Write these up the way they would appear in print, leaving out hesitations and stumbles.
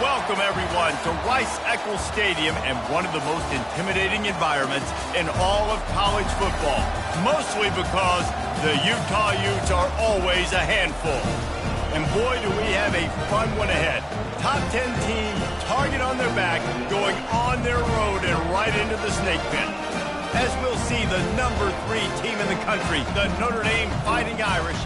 Welcome, everyone, to Rice-Eccles Stadium and one of the most intimidating environments in all of college football, mostly because the Utah Utes are always a handful. And boy, do we have a fun one ahead. Top 10 team, target on their back, going on their road and right into the snake pit. As we'll see, the number 3 team in the country, the Notre Dame Fighting Irish,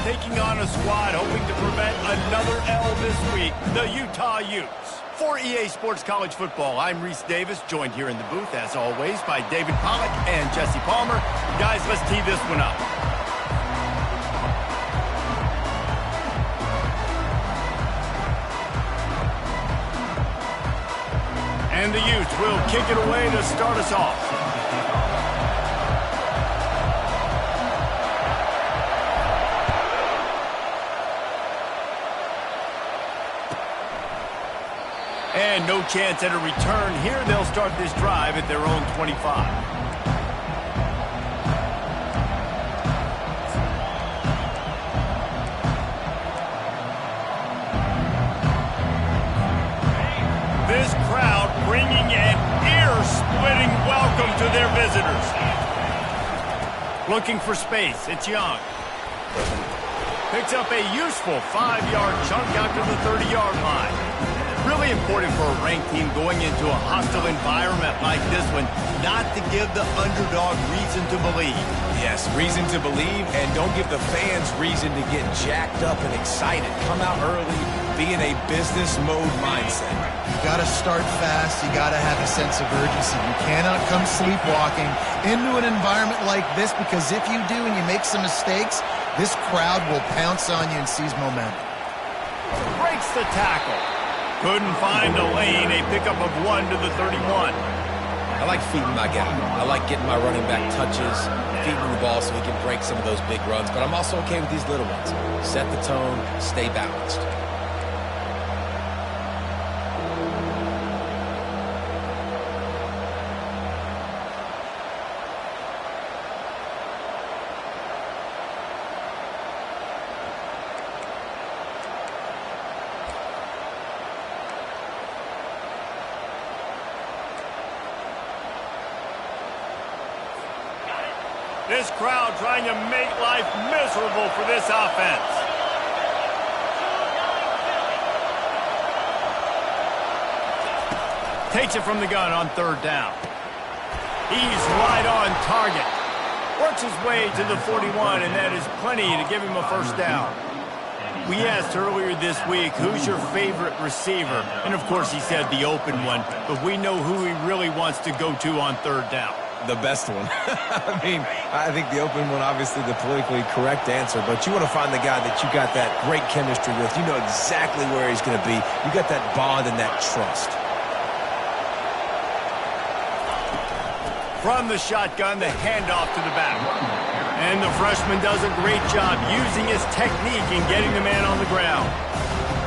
taking on a squad hoping to prevent another L this week, the Utah Utes. For EA Sports College Football, I'm Reese Davis, joined here in the booth, as always, by David Pollack and Jesse Palmer. Guys, let's tee this one up. And the Utes will kick it away to start us off. And no chance at a return here. They'll start this drive at their own 25. This crowd bringing an ear-splitting welcome to their visitors. Looking for space. It's Young. Picks up a useful 5-yard chunk out to the 30-yard line. Really important for a ranked team going into a hostile environment like this one, not to give the underdog reason to believe. Yes, reason to believe, and don't give the fans reason to get jacked up and excited. Come out early, be in a business mode mindset. You got to start fast. You got to have a sense of urgency. You cannot come sleepwalking into an environment like this, because if you do and you make some mistakes, this crowd will pounce on you and seize momentum. Breaks the tackle. Couldn't find a lane, a pickup of 1 to the 31. I like feeding my guy. I like getting my running back touches, feeding the ball so he can break some of those big runs, but I'm also okay with these little ones. Set the tone, stay balanced. This crowd trying to make life miserable for this offense. Takes it from the gun on 3rd down. He's right on target. Works his way to the 41, and that is plenty to give him a 1st down. We asked earlier this week, who's your favorite receiver? And of course he said the open one, but we know who he really wants to go to on 3rd down. The best one. I think the open one, obviously the politically correct answer, but you want to find the guy that you got that great chemistry with. You know exactly where he's going to be. You got that bond and that trust. From the shotgun, the handoff to the back. And the freshman does a great job using his technique and getting the man on the ground.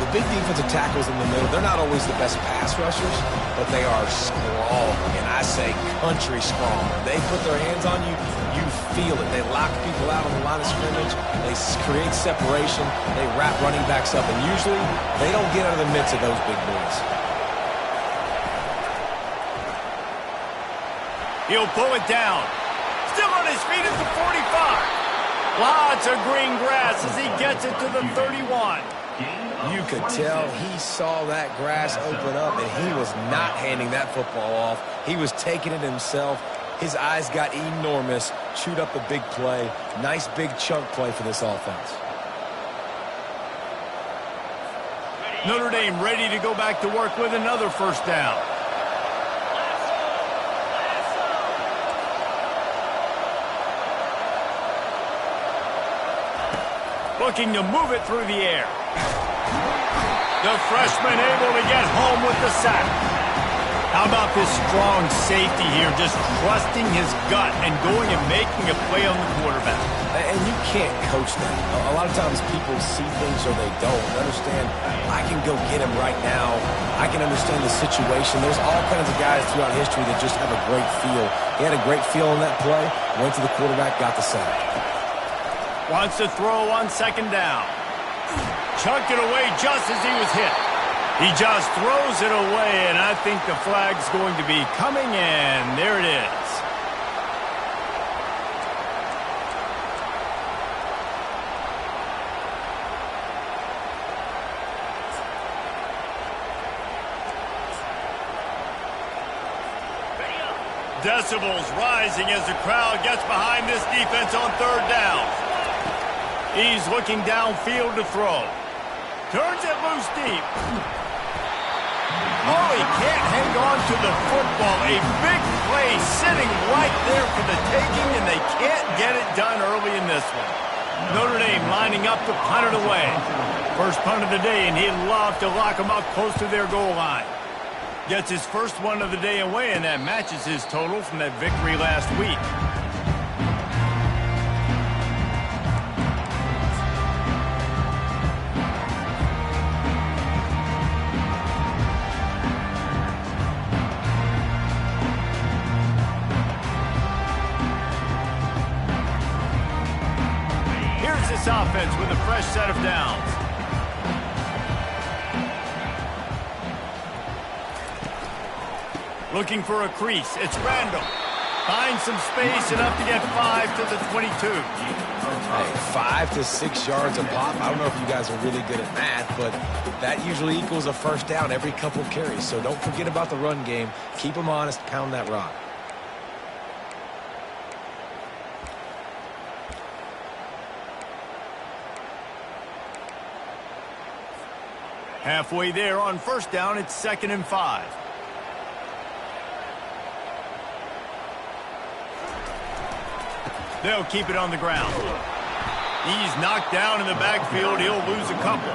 The big defensive tackles in the middle, they're not always the best pass rushers, but they are strong, and I say country strong. They put their hands on you, you feel it. They lock people out on the line of scrimmage. They create separation. They wrap running backs up, and usually they don't get out of the midst of those big boys. He'll pull it down. Still on his feet at the 45. Lots of green grass as he gets it to the 31. You could tell he saw that grass open up, and he was not handing that football off. He was taking it himself. His eyes got enormous, chewed up a big play. Nice big chunk play for this offense. Notre Dame ready to go back to work with another 1st down. Looking to move it through the air. The freshman able to get home with the sack. How about this strong safety here, just trusting his gut and going and making a play on the quarterback. And you can't coach that. A lot of times people see things or they don't. Understand, I can go get him right now. I can understand the situation. There's all kinds of guys throughout history that just have a great feel. He had a great feel on that play, went to the quarterback, got the sack. Wants to throw on 2nd down. Chucked it away just as he was hit. He just throws it away, and I think the flag's going to be coming in. There it is. Decibels rising as the crowd gets behind this defense on third down. He's looking downfield to throw. Turns it loose deep. Oh, he can't hang on to the football. A big play sitting right there for the taking, and they can't get it done early in this one. Notre Dame lining up to punt it away. First punt of the day, and he'd love to lock them up close to their goal line. Gets his first one of the day away, and that matches his total from that victory last week. Here's this offense with a fresh set of downs. Looking for a crease. It's Randall. Finds some space, enough to get 5 to the 22. Hey, 5 to 6 yards a pop. I don't know if you guys are really good at math, but that usually equals a first down every couple carries. So don't forget about the run game. Keep them honest. Pound that rock. Halfway there on first down, it's 2nd and 5. They'll keep it on the ground. He's knocked down in the backfield. He'll lose a couple.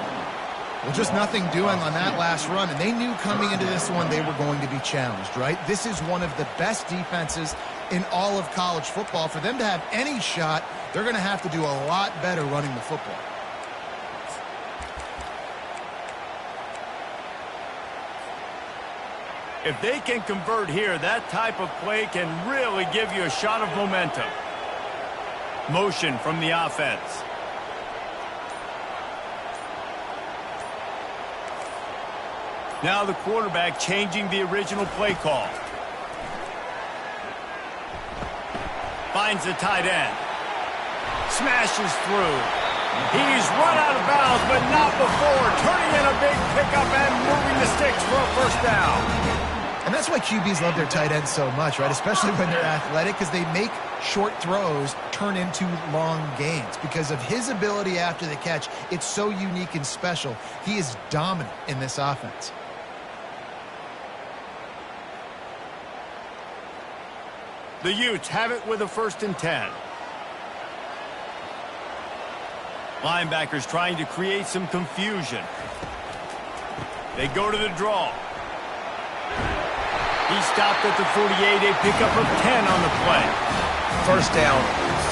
Well, just nothing doing on that last run, and they knew coming into this one they were going to be challenged, right? This is one of the best defenses in all of college football. For them to have any shot, they're going to have to do a lot better running the football. If they can convert here, that type of play can really give you a shot of momentum. Motion from the offense. Now the quarterback changing the original play call. Finds the tight end. Smashes through. He's run out of bounds, but not before. Turning in a big pickup and moving the sticks for a first down. And that's why QBs love their tight ends so much, right? Especially when they're athletic, because they make short throws turn into long gains. Because of his ability after the catch, it's so unique and special. He is dominant in this offense. The Utes have it with a 1st and 10. Linebackers trying to create some confusion. They go to the draw. He stopped at the 48, a pickup of 10 on the play. First down,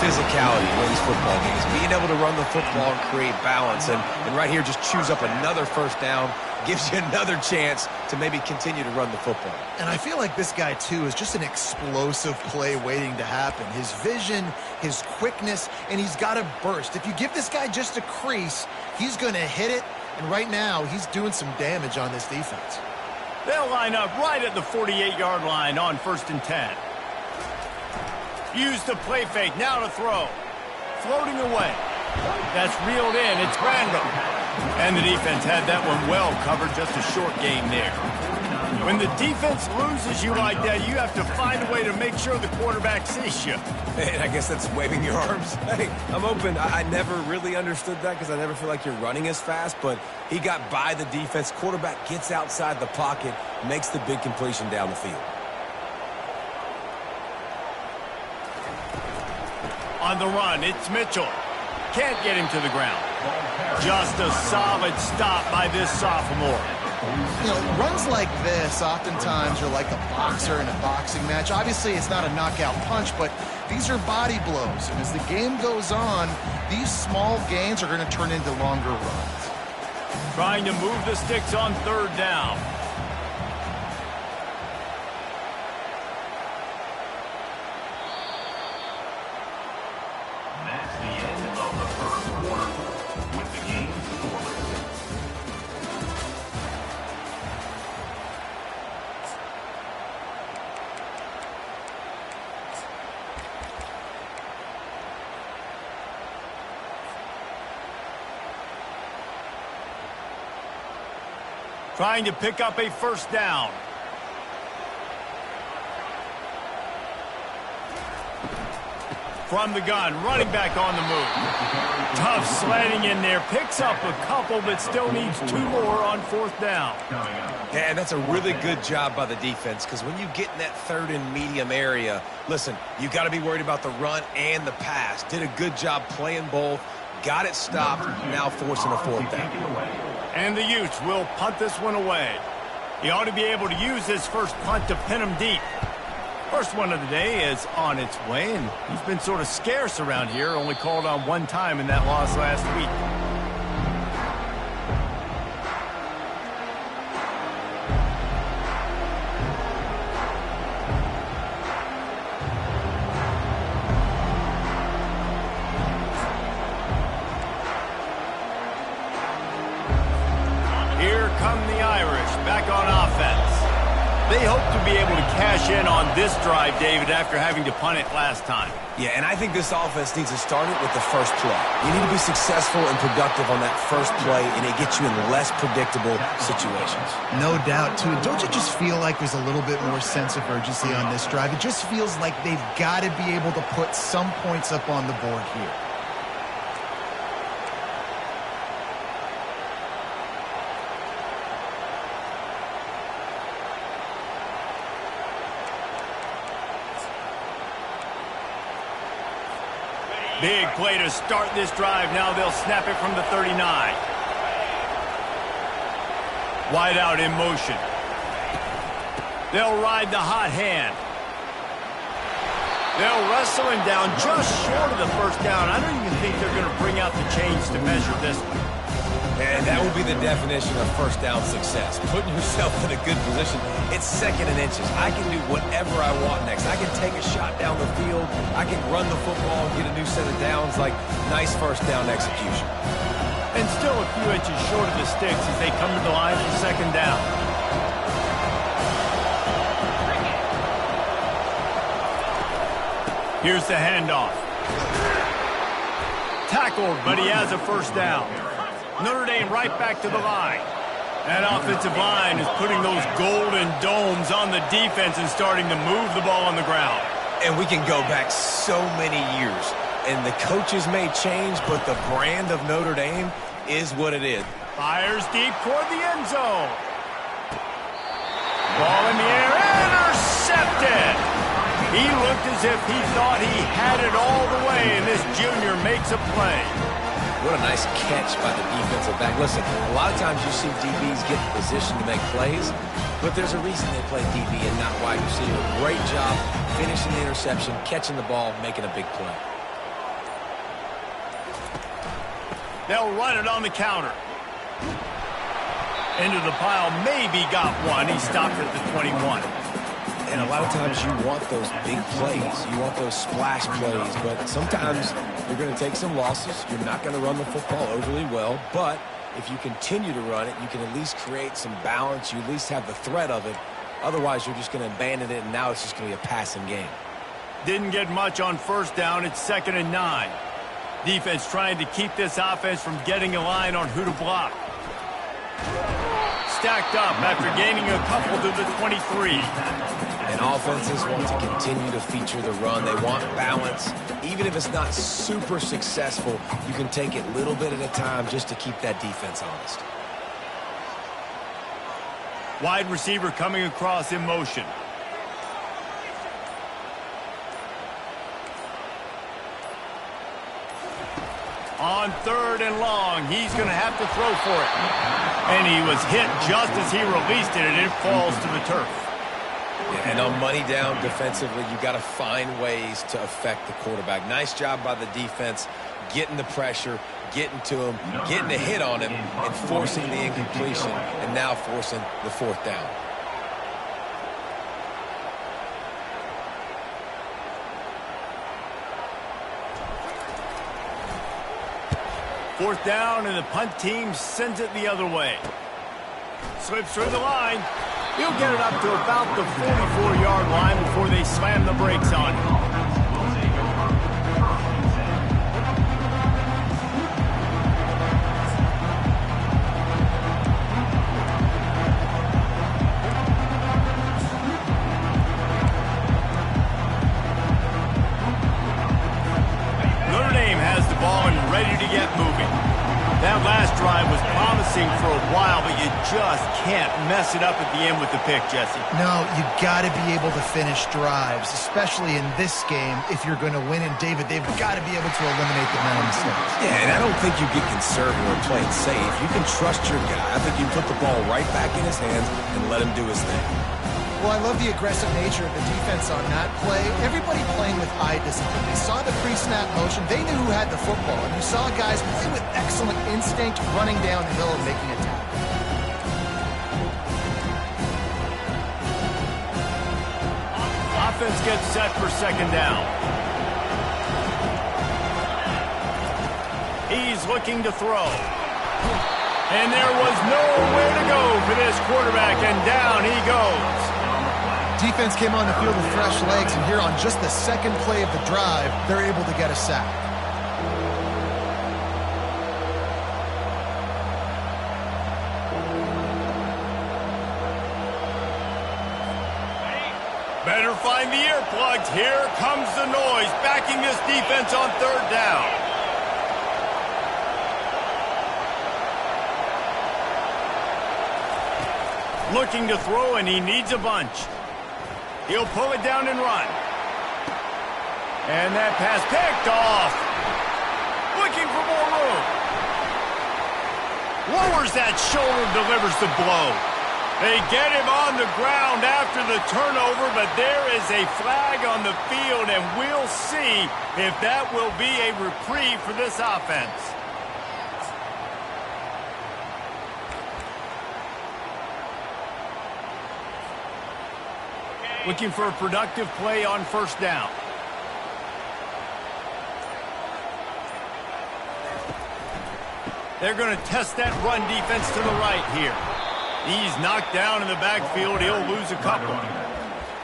physicality wins football games. Being able to run the football and create balance. And right here, just choose up another first down. Gives you another chance to maybe continue to run the football. And I feel like this guy, too, is just an explosive play waiting to happen. His vision, his quickness, and he's got a burst. If you give this guy just a crease, he's going to hit it. And right now, he's doing some damage on this defense. They'll line up right at the 48-yard line on 1st and 10. Use the play fake, now to throw. Floating away. That's reeled in, it's Randall. And the defense had that one well covered, just a short game there. When the defense loses you like that, you have to find a way to make sure the quarterback sees you. Hey, I guess that's waving your arms. Hey, I'm open. I never really understood that because I never feel like you're running as fast, but he got by the defense. Quarterback gets outside the pocket, makes the big completion down the field. On the run, it's Mitchell. Can't get him to the ground. Just a solid stop by this sophomore. You know, runs like this oftentimes are like a boxer in a boxing match. Obviously, it's not a knockout punch, but these are body blows. And as the game goes on, these small gains are going to turn into longer runs. Trying to move the sticks on 3rd down. That's the end of the first quarter with the game scoreless. Trying to pick up a first down. From the gun, running back on the move. Tough sledding in there. Picks up a couple, but still needs 2 more on 4th down. Yeah, and that's a really good job by the defense, because when you get in that 3rd and medium area, listen, you got to be worried about the run and the pass. Did a good job playing both. Got it stopped, now forcing a 4th down. And the Utes will punt this one away. He ought to be able to use this first punt to pin him deep. First one of the day is on its way, and he's been sort of scarce around here, only called on 1 time in that loss last week. Here come the Irish back on offense. They hope to be able to cash in on this drive, David, after having to punt it last time. Yeah, and I think this offense needs to start it with the first play. You need to be successful and productive on that first play, and it gets you in less predictable situations. No doubt, too. Don't you just feel like there's a little bit more sense of urgency on this drive? It just feels like they've got to be able to put some points up on the board here. Big play to start this drive. Now they'll snap it from the 39. Wide out in motion. They'll ride the hot hand. They'll wrestle him down just short of the first down. I don't even think they're going to bring out the chains to measure this one. And that will be the definition of first down success. Putting yourself in a good position. It's 2nd and inches. I can do whatever I want next. I can take a shot down the field. I can run the football and get a new set of downs. Like, nice first down execution. And still a few inches short of the sticks as they come to the line for 2nd down. Here's the handoff. Tackled, but he has a first down. Notre Dame right back to the line. That offensive line is putting those golden domes on the defense and starting to move the ball on the ground. And we can go back so many years. And the coaches may change, but the brand of Notre Dame is what it is. Fires deep toward the end zone. Ball in the air, intercepted. He looked as if he thought he had it all the way, and this junior makes a play. What a nice catch by the defensive back. Listen, a lot of times you see DBs get in position to make plays, but there's a reason they play DB and not wide receiver. Great job finishing the interception, catching the ball, making a big play. They'll run it on the counter. Into the pile, maybe got one. He stopped at the 21. And a lot of times you want those big plays. You want those splash plays. But sometimes you're going to take some losses. You're not going to run the football overly well. But if you continue to run it, you can at least create some balance. You at least have the threat of it. Otherwise, you're just going to abandon it, and now it's just going to be a passing game. Didn't get much on first down. It's 2nd and 9. Defense trying to keep this offense from getting a line on who to block. Stacked up after gaining a couple to the 23. And offenses want to continue to feature the run. They want balance. Even if it's not super successful, you can take it little bit at a time just to keep that defense honest. Wide receiver coming across in motion. On 3rd and long, he's going to have to throw for it. And he was hit just as he released it, and it falls to the turf. And on money down defensively, you got to find ways to affect the quarterback. Nice job by the defense, getting the pressure, getting to him, getting a hit on him, and forcing the incompletion, and now forcing the 4th down. Fourth down, and the punt team sends it the other way. Slips through the line. He'll get it up to about the 44-yard line before they slam the brakes on him. That last drive was promising for a while, but you just can't mess it up at the end with the pick, Jesse. No, you got to be able to finish drives, especially in this game. If you're going to win, and David, they've got to be able to eliminate the mental mistakes. Yeah, and I don't think you get conservative or play it safe. You can trust your guy. I think you put the ball right back in his hands and let him do his thing. Well, I love the aggressive nature of the defense on that play. Everybody playing with eye discipline. They saw the pre-snap motion. They knew who had the football. And you saw guys play with excellent instinct, running downhill and making a tackle. Offense gets set for second down. He's looking to throw. And there was nowhere to go for this quarterback, and down he goes. Defense came on the field with fresh legs, and here on just the second play of the drive, they're able to get a sack. Better find the earplugs. Here comes the noise, backing this defense on third down. Looking to throw, and he needs a bunch. He'll pull it down and run. And that pass picked off. Looking for more room. Lowers that shoulder, delivers the blow. They get him on the ground after the turnover, but there is a flag on the field, and we'll see if that will be a reprieve for this offense. Looking for a productive play on first down. They're going to test that run defense to the right here. He's knocked down in the backfield. He'll lose a couple.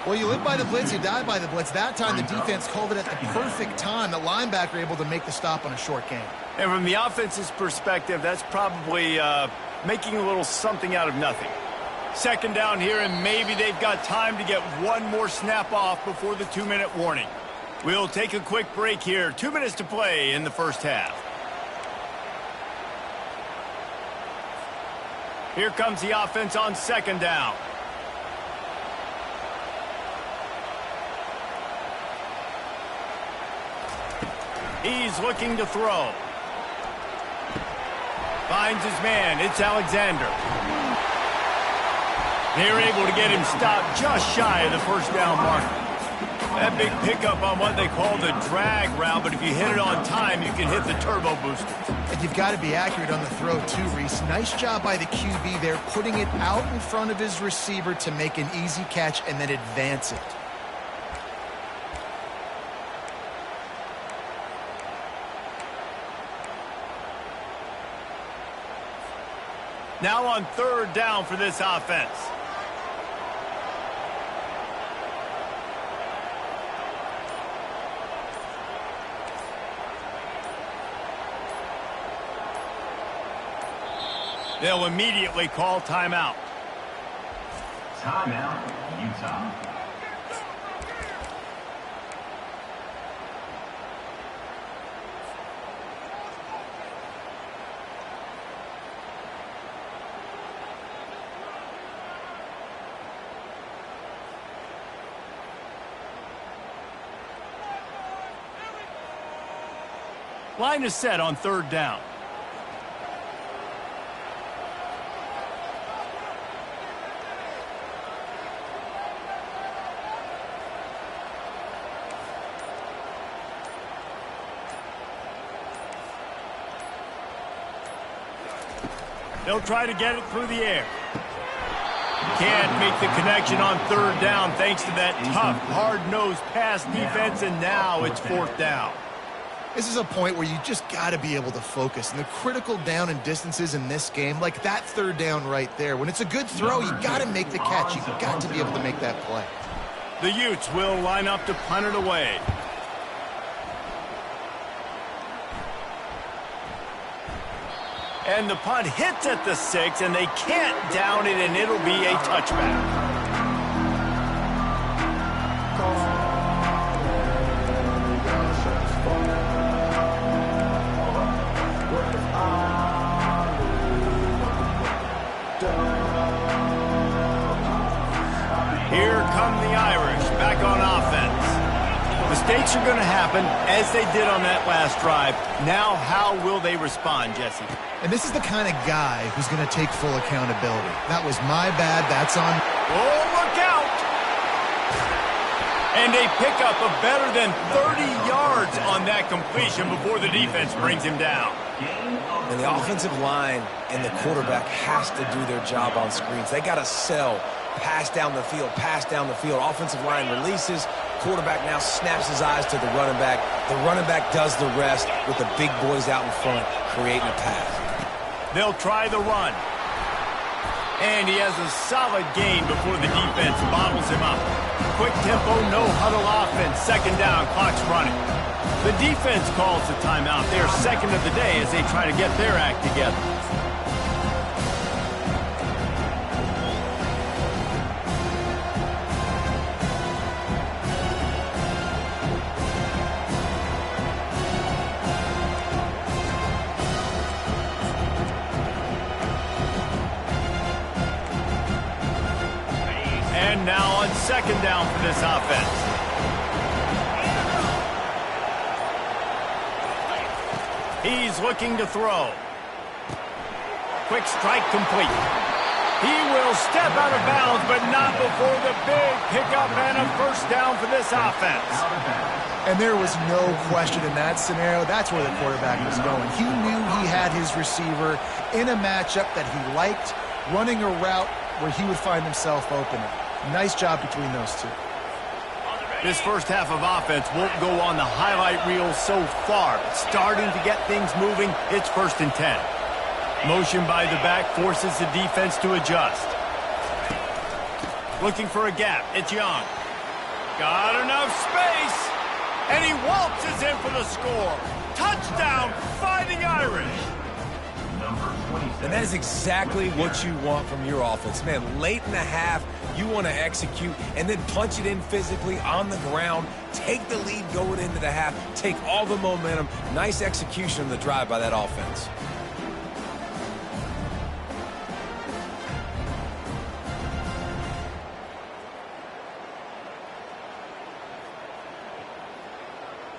Well, you live by the blitz, you die by the blitz. That time the defense called it at the perfect time. The linebacker able to make the stop on a short gain. And from the offense's perspective, that's probably making a little something out of nothing. Second down here, and maybe they've got time to get one more snap off before the 2-minute warning. We'll take a quick break here. 2 minutes to play in the first half. Here comes the offense on second down. He's looking to throw. Finds his man. It's Alexander. They're able to get him stopped just shy of the first down marker. That big pickup on what they call the drag route, but if you hit it on time, you can hit the turbo boosters. And you've got to be accurate on the throw too, Reese. Nice job by the QB there, putting it out in front of his receiver to make an easy catch and then advance it. Now on third down for this offense. They'll immediately call timeout. Timeout, Utah. Line is set on third down. They'll try to get it through the air. Can't make the connection on third down thanks to that tough, hard-nosed pass defense, and now it's fourth down. This is a point where you just got to be able to focus. And the critical down and distances in this game, like that third down right there, when it's a good throw, you got to make the catch. You got to be able to make that play. The Utes will line up to punt it away. And the punt hits at the 6, and they can't down it, and it'll be a touchback. Here come the Irish back on offense. Mistakes are going to happen, as they did on that last drive. Now, how will they respond, Jesse? And this is the kind of guy who's going to take full accountability. That was my bad. That's on. Oh, look out! And a pickup of better than 30 yards on that completion before the defense brings him down. And the offensive line and the quarterback has to do their job on screens. They got to sell. Pass down the field, pass down the field. Offensive line releases. Quarterback now snaps his eyes to the running back. The running back does the rest with the big boys out in front, creating a pass. They'll try the run. And he has a solid gain before the defense bottles him up. Quick tempo, no huddle offense. Second down, clock's running. The defense calls the timeout. They're second of the day as they try to get their act together. And now on second down for this offense. He's looking to throw. Quick strike complete. He will step out of bounds, but not before the big pickup and a first down for this offense. And there was no question in that scenario. That's where the quarterback was going. He knew he had his receiver in a matchup that he liked, running a route where he would find himself open. Nice job between those two. This first half of offense won't go on the highlight reel so far, but starting to get things moving, it's 1st and 10. Motion by the back forces the defense to adjust. Looking for a gap, it's Young. Got enough space, and he waltzes in for the score. Touchdown, Fighting Irish. And that is exactly what you want from your offense. Man, late in the half, you want to execute and then punch it in physically on the ground, take the lead going into the half, take all the momentum. Nice execution of the drive by that offense.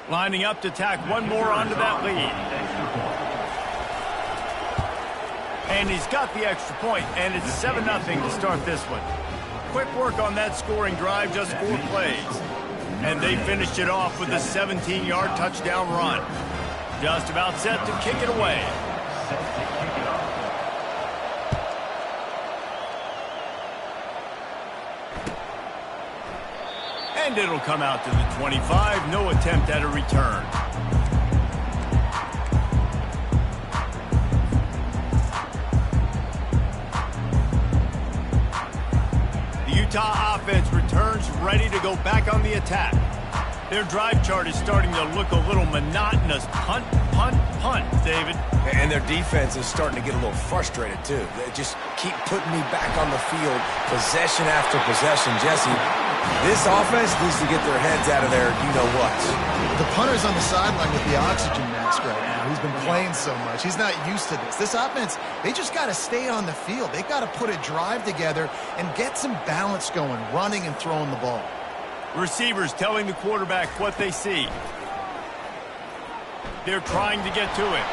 Lining up to tack one more onto that lead. And he's got the extra point, and it's 7-0 to start this one. Quick work on that scoring drive, just 4 plays. And they finished it off with a 17-yard touchdown run. Just about set to kick it away. And it'll come out to the 25. No attempt at a return. Utah offense returns ready to go back on the attack. Their drive chart is starting to look a little monotonous. Punt, punt, punt, David. And their defense is starting to get a little frustrated, too. They just keep putting me back on the field, possession after possession. Jesse, this offense needs to get their heads out of there, you-know-what. The punter's on the sideline with the oxygen mask right now. He's been playing so much. He's not used to this. This offense, they just got to stay on the field. They've got to put a drive together and get some balance going, running and throwing the ball. Receivers telling the quarterback what they see. They're trying to get to it.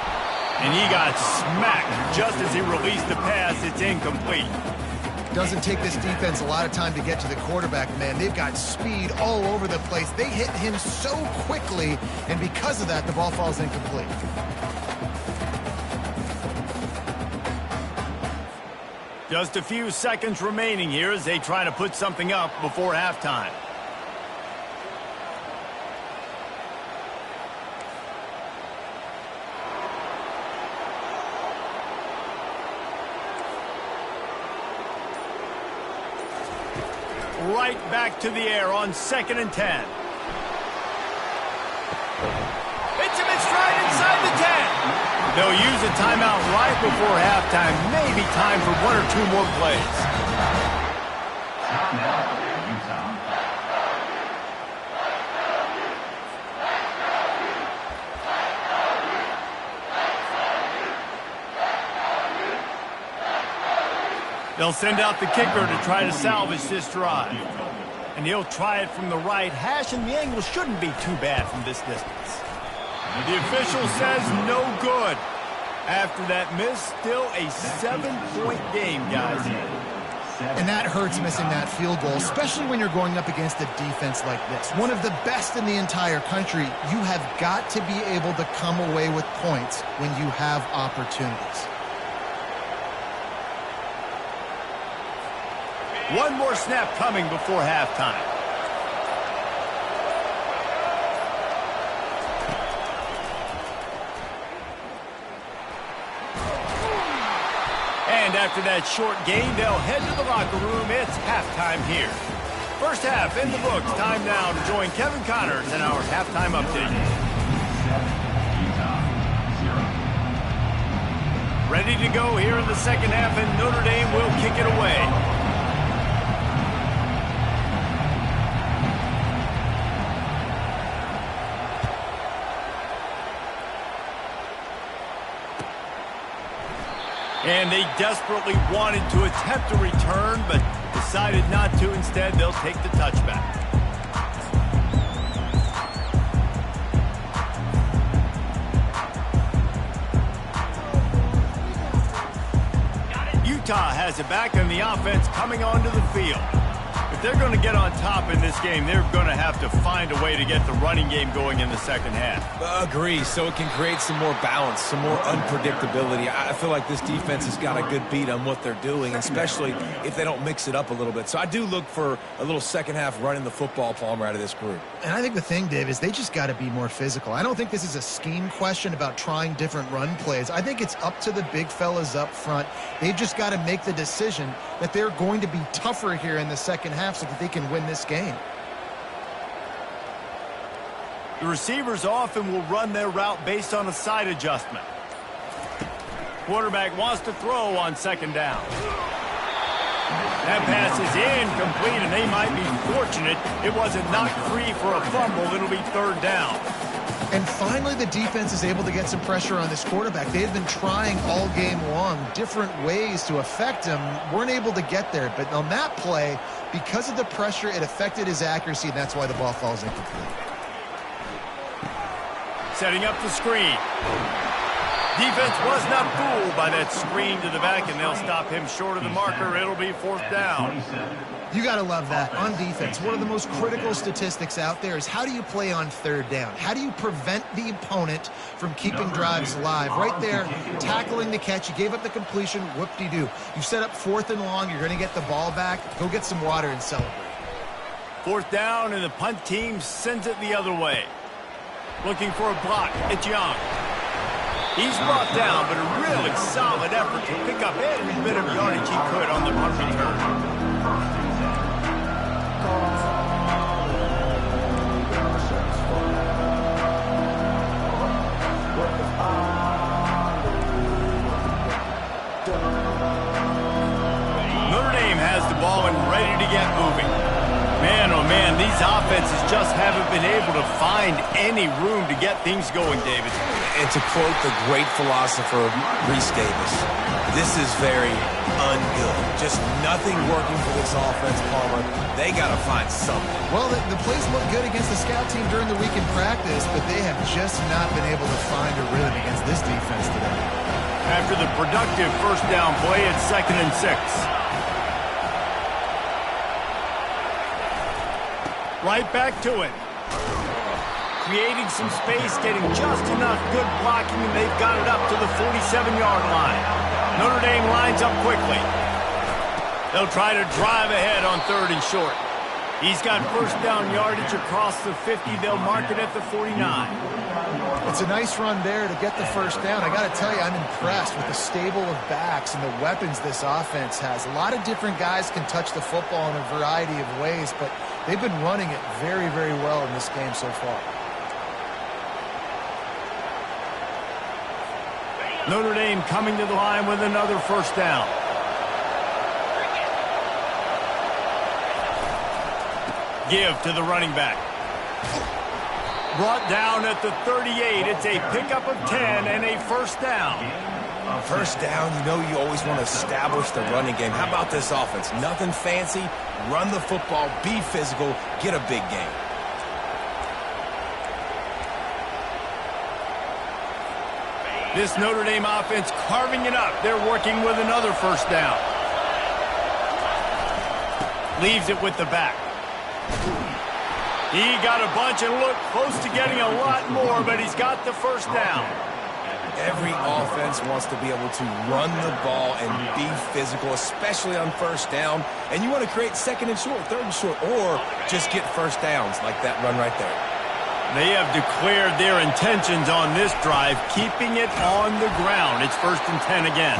And he got smacked just as he released the pass. It's incomplete. Doesn't take this defense a lot of time to get to the quarterback, man. They've got speed all over the place. They hit him so quickly, and because of that, the ball falls incomplete. Just a few seconds remaining here as they try to put something up before halftime. Right back to the air on 2nd and 10. It's him in stride inside the 10. They'll use a timeout right before halftime. Maybe time for 1 or 2 more plays. They'll send out the kicker to try to salvage this drive. And he'll try it from the right hash, and the angle shouldn't be too bad from this distance. The official says no good. After that miss, still a 7-point game, guys. And that hurts, missing that field goal, especially when you're going up against a defense like this. One of the best in the entire country. You have got to be able to come away with points when you have opportunities. One more snap coming before halftime. And after that short gain, they'll head to the locker room. It's halftime here. First half in the books. Time now to join Kevin Connors in our halftime update. Ready to go here in the second half, and Notre Dame will kick it away. And they desperately wanted to attempt a return, but decided not to. Instead, they'll take the touchback. Utah has it back, and the offense coming onto the field. If they're going to get on top in this game, they're going to have to find a way to get the running game going in the second half. Agree, so it can create some more balance, some more unpredictability. I feel like this defense has got a good beat on what they're doing, especially if they don't mix it up a little bit. So I do look for a little second half running the football, Palmer, out of this group. And I think the thing, Dave, is they just got to be more physical. I don't think this is a scheme question about trying different run plays. I think it's up to the big fellas up front. They've just got to make the decision that they're going to be tougher here in the second half so that they can win this game. The receivers often will run their route based on a side adjustment. Quarterback wants to throw on second down. That pass is incomplete, and they might be fortunate it wasn't knocked free for a fumble. It'll be third down. And finally, the defense is able to get some pressure on this quarterback. They've been trying all game long different ways to affect him. Weren't able to get there. But on that play, because of the pressure, it affected his accuracy, and that's why the ball falls incomplete. Setting up the screen. Defense was not fooled by that screen to the back, and they'll stop him short of the marker. It'll be fourth down. You got to love that. On defense, one of the most critical statistics out there is how do you play on third down? How do you prevent the opponent from keeping drives alive? Right there, tackling the catch. You gave up the completion. Whoop-de-doo. You set up fourth and long. You're going to get the ball back. Go get some water and celebrate. Fourth down, and the punt team sends it the other way. Looking for a block. It's Young. He's brought down, but a really solid effort to pick up every bit of yardage he could on the punt return. Notre Dame has the ball and ready to get moving. Man, oh man, these offenses just haven't been able to find any room to get things going, David. And to quote the great philosopher, Reese Davis, this is very ungood. Just nothing working for this offense, Palmer. They got to find something. Well, the plays looked good against the scout team during the week in practice, but they have just not been able to find a rhythm against this defense today. After the productive first down play, it's 2nd and 6. Right back to it. Creating some space, getting just enough good blocking, and they've got it up to the 47-yard line. Notre Dame lines up quickly. They'll try to drive ahead on 3rd and short. He's got first down yardage across the 50. They'll mark it at the 49. It's a nice run there to get the first down. I got to tell you, I'm impressed with the stable of backs and the weapons this offense has. A lot of different guys can touch the football in a variety of ways, but they've been running it very, very well in this game so far. Notre Dame coming to the line with another first down. Give to the running back. Brought down at the 38. It's a pickup of 10 and a first down. First down, you know you always want to establish the running game. How about this offense? Nothing fancy. Run the football, be physical, get a big gain. This Notre Dame offense carving it up. They're working with another first down. Leaves it with the back. He got a bunch and looked close to getting a lot more, but he's got the first down. Every offense wants to be able to run the ball and be physical, especially on first down. And you want to create second and short, third and short, or just get first downs like that run right there. They have declared their intentions on this drive, keeping it on the ground. It's 1st and 10 again.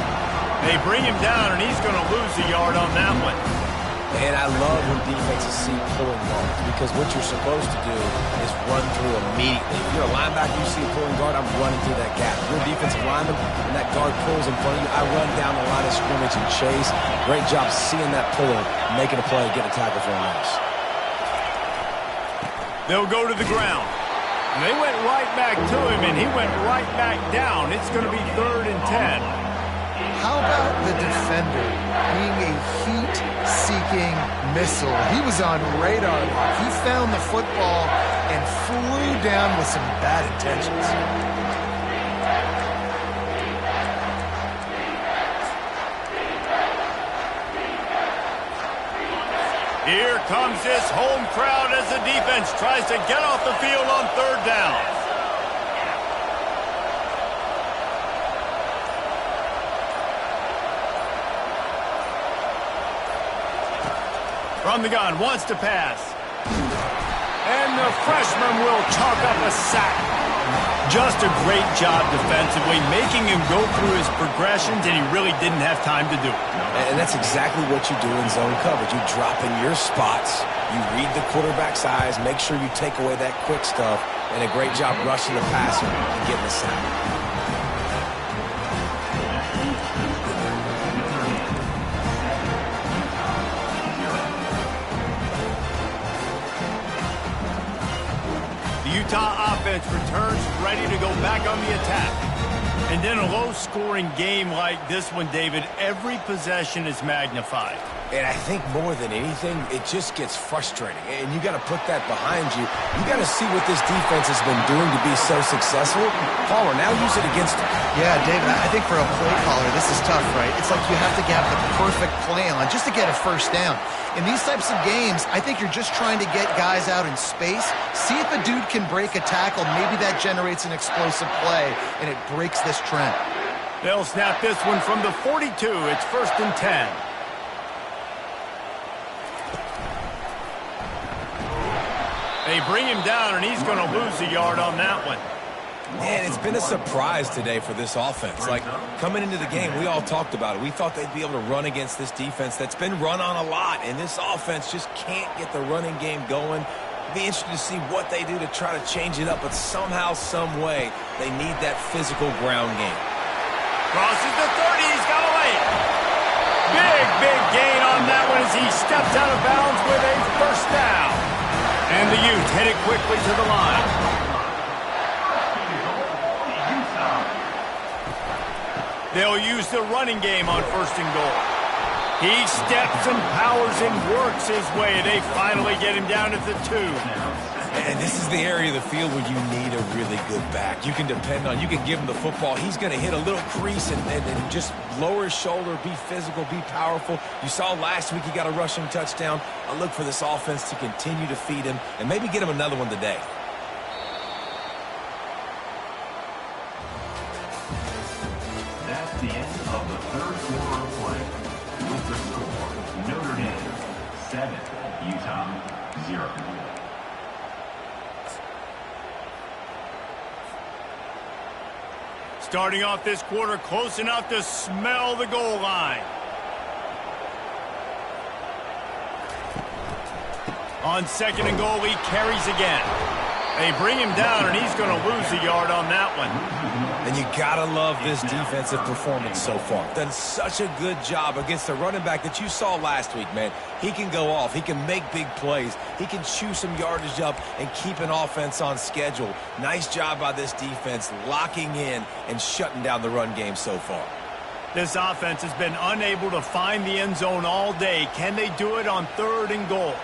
They bring him down, and he's going to lose a yard on that one. And I love when defenses see pulling guards, because what you're supposed to do is run through immediately. If you're a linebacker, you see a pulling guard, I'm running through that gap. If you're a defensive lineman and that guard pulls in front of you, I run down the line of scrimmage and chase. Great job seeing that puller, making a play, getting a tackle for a loss. They'll go to the ground. And they went right back to him, and he went right back down. It's going to be 3rd and 10. How about the defender being a heat-seeking missile? He was on radar. He found the football and flew down with some bad intentions. Here comes this home crowd as the defense tries to get off the field on 3rd down. From the gun, wants to pass. And the freshman will chalk up a sack. Just a great job defensively, making him go through his progressions, and he really didn't have time to do it. And that's exactly what you do in zone coverage. You drop in your spots, you read the quarterback's eyes, make sure you take away that quick stuff, and a great job rushing the passer and getting the sack. Utah offense returns ready to go back on the attack. And in a low-scoring game like this one, David, every possession is magnified. And I think more than anything, it just gets frustrating. And you got to put that behind you. You got to see what this defense has been doing to be so successful. Palmer, now use it against them. Yeah, David, I think for a play caller, this is tough, right? It's like you have to have the perfect play on just to get a first down. In these types of games, I think you're just trying to get guys out in space, see if a dude can break a tackle. Maybe that generates an explosive play, and it breaks this trend. They'll snap this one from the 42. It's 1st and 10. They bring him down, and he's going to lose a yard on that one. Man, it's been a surprise today for this offense. Like, coming into the game, we all talked about it. We thought they'd be able to run against this defense that's been run on a lot, and this offense just can't get the running game going. Be interested to see what they do to try to change it up, but somehow, some way, they need that physical ground game. Crosses the 30. He's got a lane. Big gain on that one as he steps out of bounds with a first down. And the Utes head it quickly to the line. They'll use the running game on 1st and goal. He steps and powers and works his way. They finally get him down at the 2. And this is the area of the field where you need a really good back. You can depend on, you can give him the football. He's going to hit a little crease and just lower his shoulder, be physical, be powerful. You saw last week he got a rushing touchdown. I look for this offense to continue to feed him and maybe get him another one today. That's the end of the 3rd quarter of play. With the score, Notre Dame 7, Utah 0. Starting off this quarter close enough to smell the goal line. On 2nd and goal, he carries again. They bring him down, and he's going to lose a yard on that one. And you got to love this defensive performance so far. Done such a good job against the running back that you saw last week, man. He can go off. He can make big plays. He can chew some yardage up and keep an offense on schedule. Nice job by this defense locking in and shutting down the run game so far. This offense has been unable to find the end zone all day. Can they do it on 3rd and goal?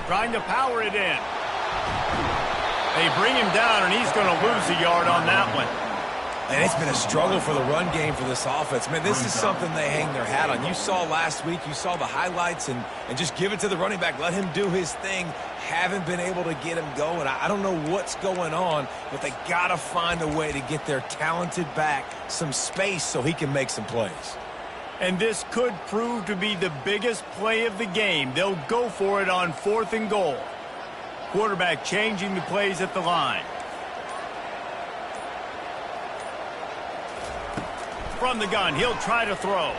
Trying to power it in. They bring him down, and he's going to lose a yard on that one. And it's been a struggle for the run game for this offense. Man, this is something they hang their hat on. You saw last week, you saw the highlights, and just give it to the running back. Let him do his thing. Haven't been able to get him going. I don't know what's going on, but they got to find a way to get their talented back some space so he can make some plays. And this could prove to be the biggest play of the game. They'll go for it on 4th and goal. Quarterback changing the plays at the line. From the gun, he'll try to throw.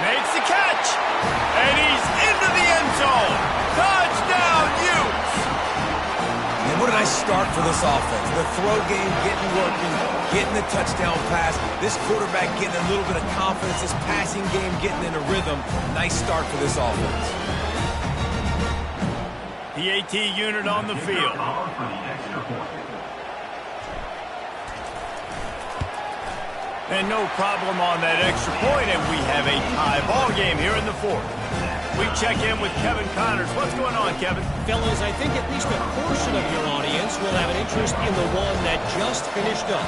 Makes the catch. And he's into the end zone. Touchdown, Utes. And what a nice start for this offense. The throw game getting working, getting the touchdown pass. This quarterback getting a little bit of confidence. This passing game getting in a rhythm. Nice start for this offense. The AT unit on the field. And no problem on that extra point, and we have a tie ball game here in the 4th. We check in with Kevin Connors. What's going on, Kevin? Fellas, I think at least a portion of your audience will have an interest in the one that just finished up.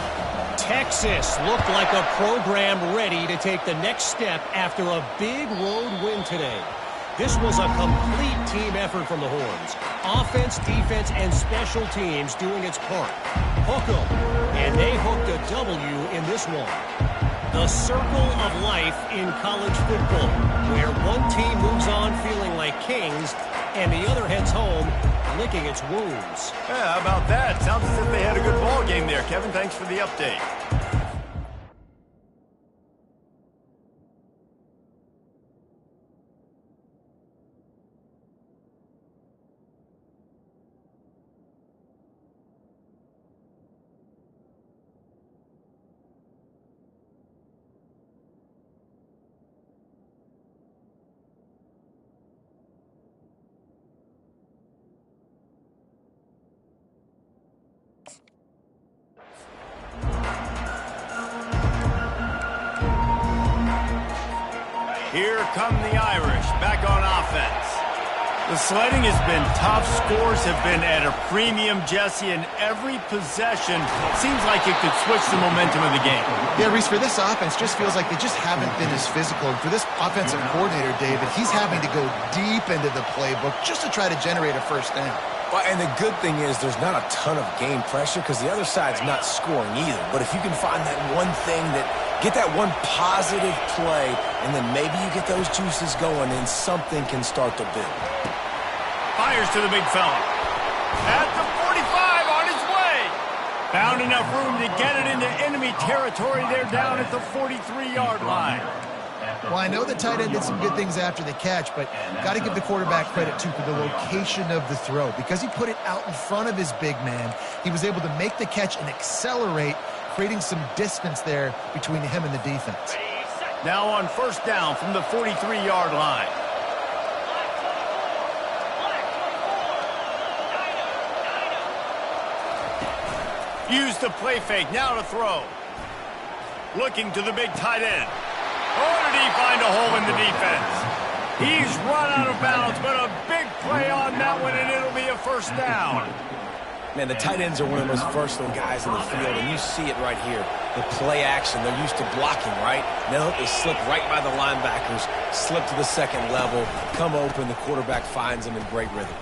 Texas looked like a program ready to take the next step after a big road win today. This was a complete team effort from the Horns. Offense, defense, and special teams doing its part. Hook 'em, and they hooked a W in this one. The circle of life in college football, where one team moves on feeling like kings, and the other heads home licking its wounds. Yeah, how about that? Sounds as if they had a good ball game there. Kevin, thanks for the update. Here come the Irish, back on offense. The sledding has been tough. Scores have been at a premium, Jesse, and every possession seems like it could switch the momentum of the game. Yeah, Reese, for this offense, just feels like they just haven't been as physical. And for this offensive coordinator, David, he's having to go deep into the playbook just to try to generate a first down. Well, and the good thing is there's not a ton of game pressure because the other side's not scoring either. But if you can find that one thing get that one positive play, and then maybe you get those juices going and something can start to build. Fires to the big fella. At the 45 on his way. Found enough room to get it into enemy territory. They're down at the 43-yard line. Well, I know the tight end did some good things after the catch, but got to give the quarterback credit, too, for the location of the throw. Because he put it out in front of his big man, he was able to make the catch and accelerate, creating some distance there between him and the defense. Now on first down from the 43-yard line. Use the play fake, now to throw. Looking to the big tight end. Oh, did he find a hole in the defense? He's run out of bounds, but a big play on that one, and it'll be a first down. Man, the tight ends are one of the most versatile guys in the field, and you see it right here. The play action, they're used to blocking, right? Now they slip right by the linebackers, slip to the second level, come open, the quarterback finds them in great rhythm.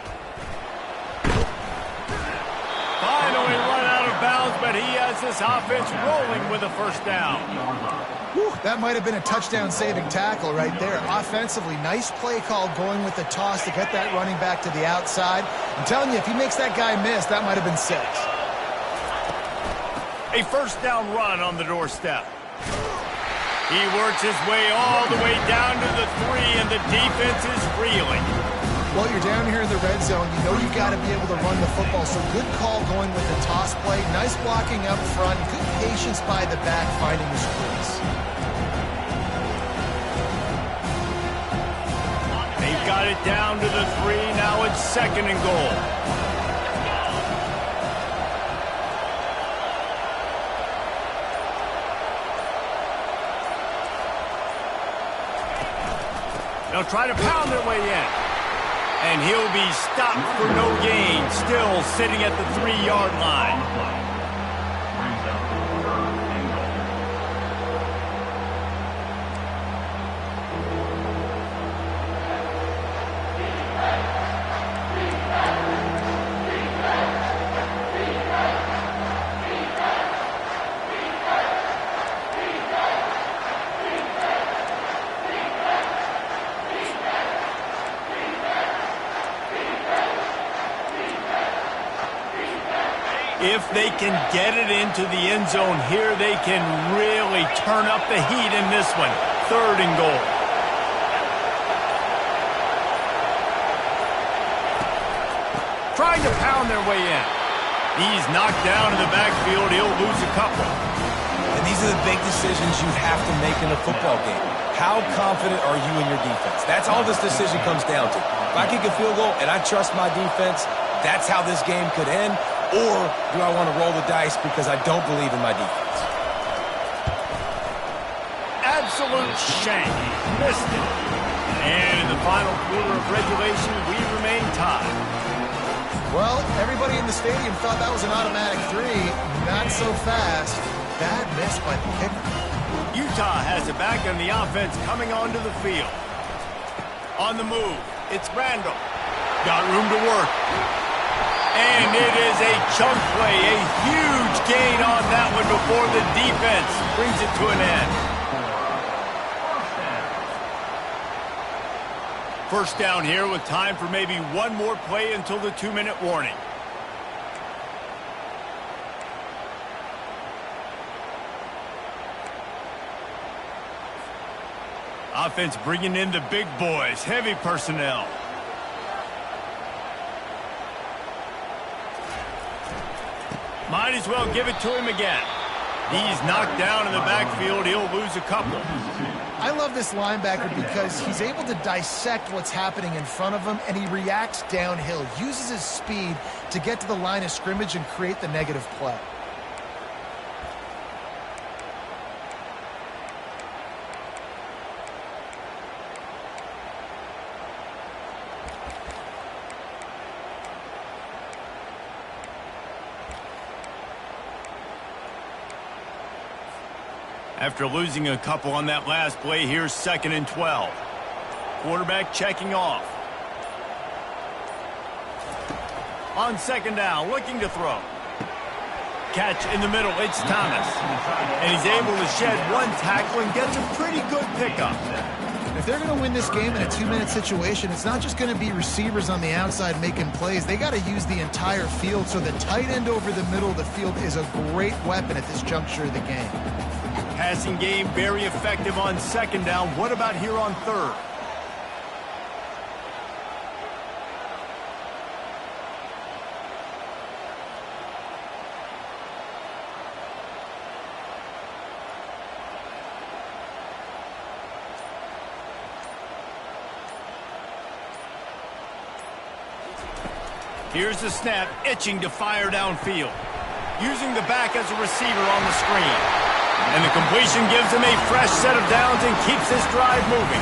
Finally run out of bounds, but he has this offense rolling with a first down. Whew, that might have been a touchdown-saving tackle right there. Offensively, nice play call going with the toss to get that running back to the outside. I'm telling you, if he makes that guy miss, that might have been 6. A first down run on the doorstep. He works his way all the way down to the 3, and the defense is reeling. Well, you're down here in the red zone. You know you've got to be able to run the football, so good call going with the toss play. Nice blocking up front. Good patience by the back finding the screens. They've got it down to the 3. Now it's second and goal. They'll try to pound their way in. And he'll be stopped for no gain, still sitting at the 3-yard line. Brings up 3rd and goal. If they can get it into the end zone here, they can really turn up the heat in this one. 3rd and goal. Trying to pound their way in. He's knocked down in the backfield. He'll lose a couple. And these are the big decisions you have to make in a football game. How confident are you in your defense? That's all this decision comes down to. If I kick a field goal and I trust my defense, that's how this game could end. Or do I want to roll the dice because I don't believe in my defense? Absolute shank. Missed it. And in the final quarter of regulation, we remain tied. Well, everybody in the stadium thought that was an automatic 3. Not so fast. Bad miss by the kicker. Utah has it back on the offense coming onto the field. On the move, it's Randall. Got room to work. And it is a chunk play, a huge gain on that one before the defense brings it to an end. First down here with time for maybe one more play until the 2-minute warning. Offense bringing in the big boys, heavy personnel. Might as well give it to him again. He's knocked down in the backfield. He'll lose a couple. I love this linebacker because he's able to dissect what's happening in front of him, and he reacts downhill, uses his speed to get to the line of scrimmage and create the negative play. After losing a couple on that last play, here's 2nd and 12. Quarterback checking off. On 2nd down, looking to throw. Catch in the middle, it's Thomas. And he's able to shed one tackle and gets a pretty good pickup. If they're going to win this game in a 2-minute situation, it's not just going to be receivers on the outside making plays. They got to use the entire field, so the tight end over the middle of the field is a great weapon at this juncture of the game. Passing game very effective on 2nd down. What about here on 3rd? Here's the snap, itching to fire downfield. Using the back as a receiver on the screen. And the completion gives him a fresh set of downs and keeps this drive moving.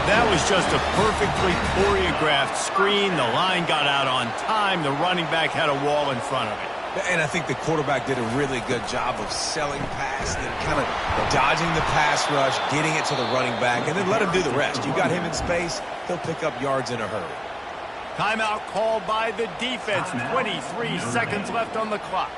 That was just a perfectly choreographed screen. The line got out on time. The running back had a wall in front of it. And I think the quarterback did a really good job of selling past and kind of dodging the pass rush, getting it to the running back, and then let him do the rest. You got him in space, he'll pick up yards in a hurry. Timeout called by the defense. 23 seconds left on the clock.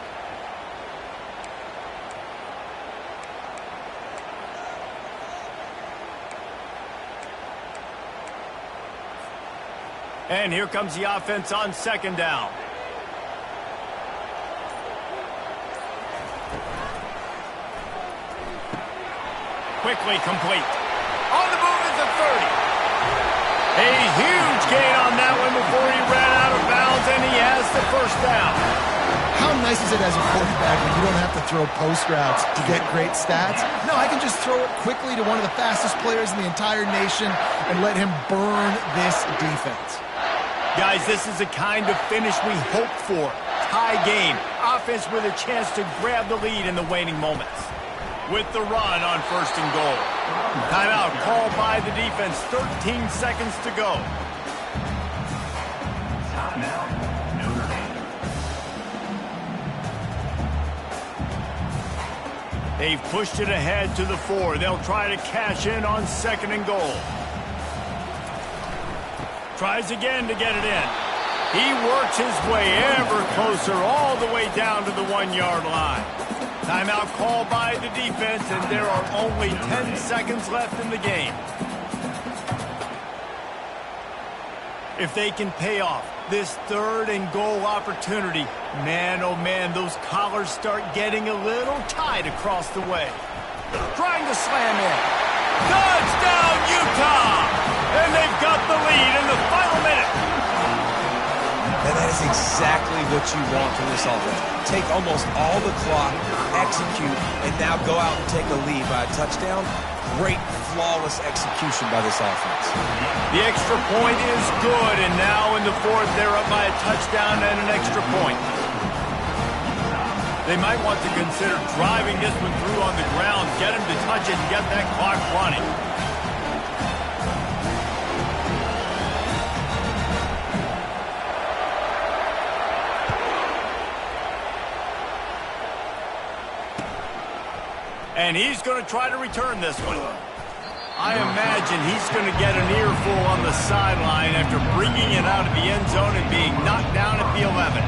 And here comes the offense on 2nd down. Quickly complete. On the move is a 30. A huge gain on that one before he ran out of bounds, and he has the first down. How nice is it as a quarterback when you don't have to throw post routes to get great stats? No, I can just throw it quickly to one of the fastest players in the entire nation and let him burn this defense. Guys, this is the kind of finish we hoped for. Tie game. Offense with a chance to grab the lead in the waning moments. With the run on 1st and goal. Timeout called by the defense. 13 seconds to go. Timeout, Notre Dame. They've pushed it ahead to the 4. They'll try to cash in on 2nd and goal. Tries again to get it in. He works his way ever closer all the way down to the 1-yard line. Timeout called by the defense, and there are only 10 seconds left in the game. If they can pay off this 3rd and goal opportunity, man, oh man, those collars start getting a little tight across the way. Trying to slam in. Touchdown, Utah! And they've got the lead in the final minute. And that is exactly what you want from this offense. Take almost all the clock, execute, and now go out and take a lead by a touchdown. Great, flawless execution by this offense. The extra point is good, and now in the 4th, they're up by a touchdown and an extra point. They might want to consider driving this one through on the ground, get him to touch it, and get that clock running. And he's going to try to return this one. I imagine he's going to get an earful on the sideline after bringing it out of the end zone and being knocked down at the 11.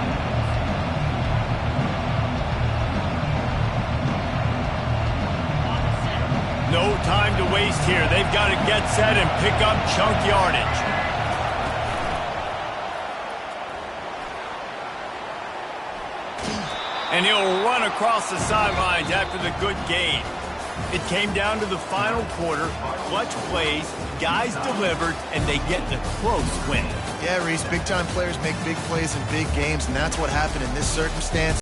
No time to waste here. They've got to get set and pick up chunk yardage. And he'll run across the sidelines after the good gain. It came down to the final quarter. Clutch plays, guys delivered, and they get the close win. Yeah, Reese, big-time players make big plays in big games, and that's what happened in this circumstance.